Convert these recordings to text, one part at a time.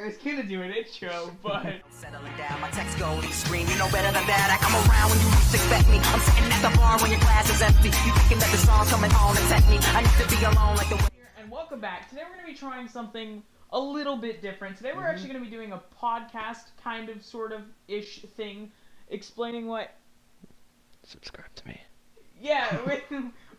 was gonna do an intro, but Settling down, my text go to scream. You know better than that. I come around when you least expect me. I'm sitting at the bar when your glass is empty. You thinking that the song's coming on and tempt me. I need to be alone like the way. And welcome back. Today we're gonna be trying something a little bit different. Today we're actually gonna be doing a podcast kind of sort of ish thing, explaining what. Subscribe to me. Yeah, with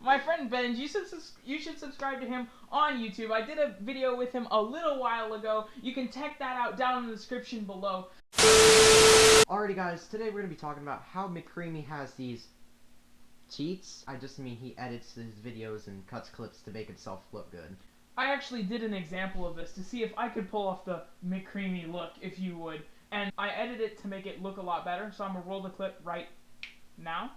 my friend Benj. You should subscribe to him on YouTube. I did a video with him a little while ago. You can check that out down in the description below. Alrighty guys, today we're going to be talking about how McCreamy has these cheats. I just mean he edits his videos and cuts clips to make himself look good. I actually did an example of this to see if I could pull off the McCreamy look, if you would. And I edited it to make it look a lot better, so I'm going to roll the clip right now.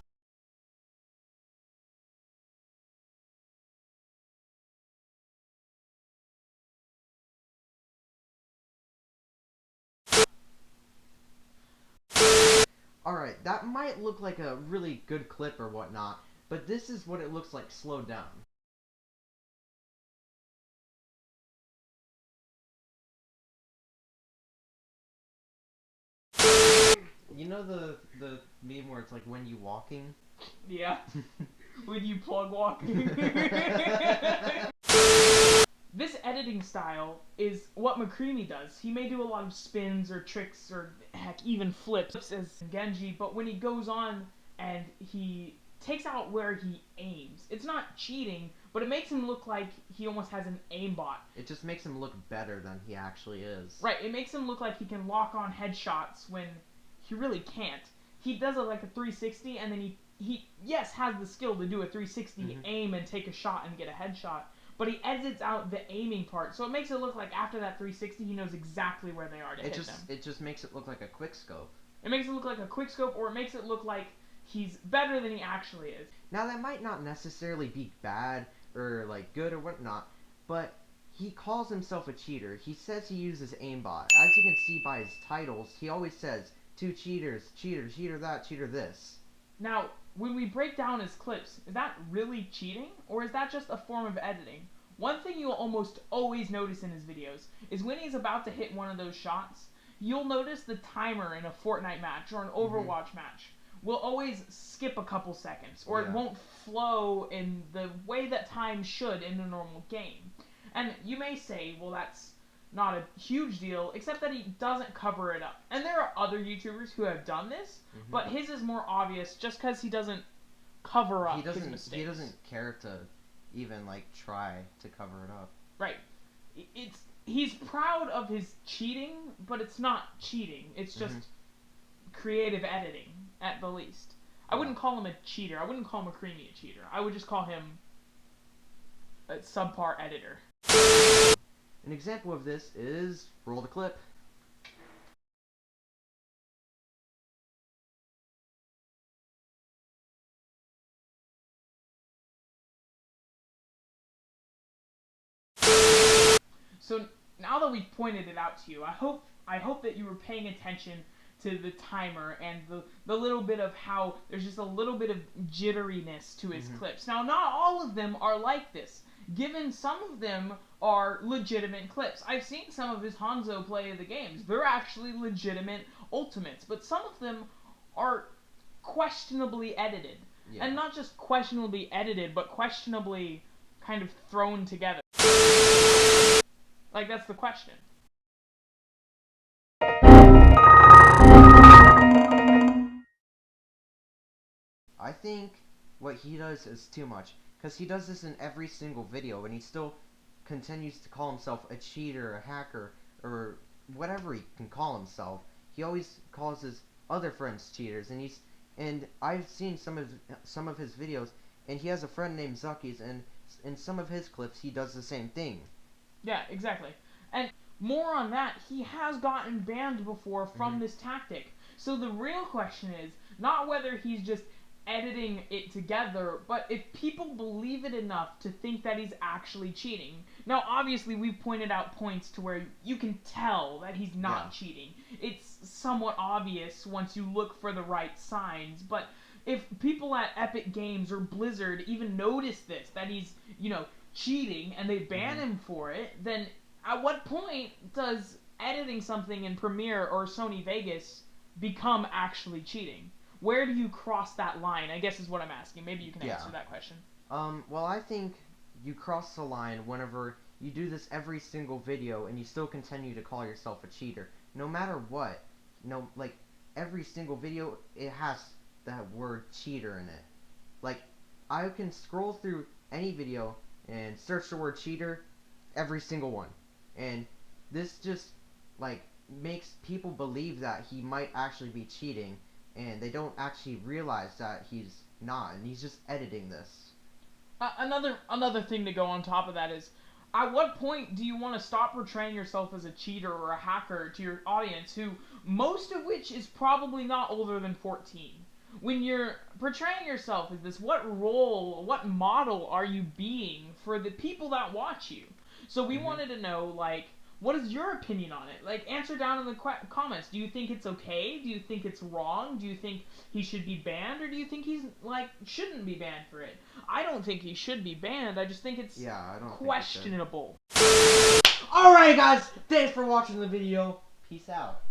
Alright, that might look like a really good clip or whatnot, but this is what it looks like slowed down. You know the meme where it's like when you walking? Yeah. When you plug walking. This editing style is what McCreamy does. He may do a lot of spins or tricks or heck even flips as Benji, but when he goes on and he takes out where he aims, it's not cheating, but it makes him look like he almost has an aimbot. It just makes him look better than he actually is. Right, it makes him look like he can lock on headshots when he really can't. He does it like a 360 and then he yes, has the skill to do a 360 aim and take a shot and get a headshot. But he edits out the aiming part, so it makes it look like after that 360, he knows exactly where they are to hit them. It just makes it look like a quick scope. It makes it look like a quick scope, or it makes it look like he's better than he actually is. Now that might not necessarily be bad or like good or whatnot, but he calls himself a cheater. He says he uses aimbot. As you can see by his titles, he always says two cheaters, cheater, cheater that, cheater this. Now, when we break down his clips, is that really cheating, or is that just a form of editing? One thing you'll almost always notice in his videos is when he's about to hit one of those shots, you'll notice the timer in a Fortnite match or an Overwatch match will always skip a couple seconds, or it won't flow in the way that time should in a normal game. And you may say, well, that's not a huge deal, except that he doesn't cover it up. And there are other YouTubers who have done this, but his is more obvious just because he doesn't cover up his mistakes. He doesn't care to even like try to cover it up. Right. He's proud of his cheating, but it's not cheating. It's just creative editing at the least. I wouldn't call him a cheater. I wouldn't call McCreamy a cheater. I would just call him a subpar editor. An example of this is roll the clip. So now that we've pointed it out to you, I hope that you were paying attention to the timer and the little bit of how there's just a little bit of jitteriness to his clips. Now, not all of them are like this. Given some of them are legitimate clips. I've seen some of his Hanzo play of the games. They're actually legitimate ultimates, but some of them are questionably edited. Yeah. And not just questionably edited, but questionably kind of thrown together. Like, that's the question. I think what he does is too much, because he does this in every single video, and he still continues to call himself a cheater, a hacker, or whatever he can call himself. He always calls his other friends cheaters, and I've seen some of his videos, and he has a friend named Zuckies, and in some of his clips he does the same thing. Yeah, exactly. And more on that, he has gotten banned before from this tactic. So the real question is not whether he's just editing it together, but if people believe it enough to think that he's actually cheating. Now, obviously, we've pointed out points to where you can tell that he's not cheating. It's somewhat obvious once you look for the right signs, but if people at Epic Games or Blizzard even notice this, that he's, cheating, and they ban him for it, then at what point does editing something in Premiere or Sony Vegas become actually cheating? Where do you cross that line, I guess is what I'm asking. Maybe you can answer that question. Well, I think you cross the line whenever you do this every single video and you still continue to call yourself a cheater. No matter what. Like, every single video, it has that word cheater in it. Like, I can scroll through any video and search the word cheater, every single one. And this just, like, makes people believe that he might actually be cheating, and they don't actually realize that he's not, and he's just editing this. Another thing to go on top of that is, at what point do you want to stop portraying yourself as a cheater or a hacker to your audience, who most of which is probably not older than 14? When you're portraying yourself as this, what role, what model are you being for the people that watch you? So we wanted to know, like, what is your opinion on it? Like, answer down in the comments. Do you think it's okay? Do you think it's wrong? Do you think he should be banned? Or do you think he's, like, shouldn't be banned for it? I don't think he should be banned. I just think it's questionable. Alright, guys. Thanks for watching the video. Peace out.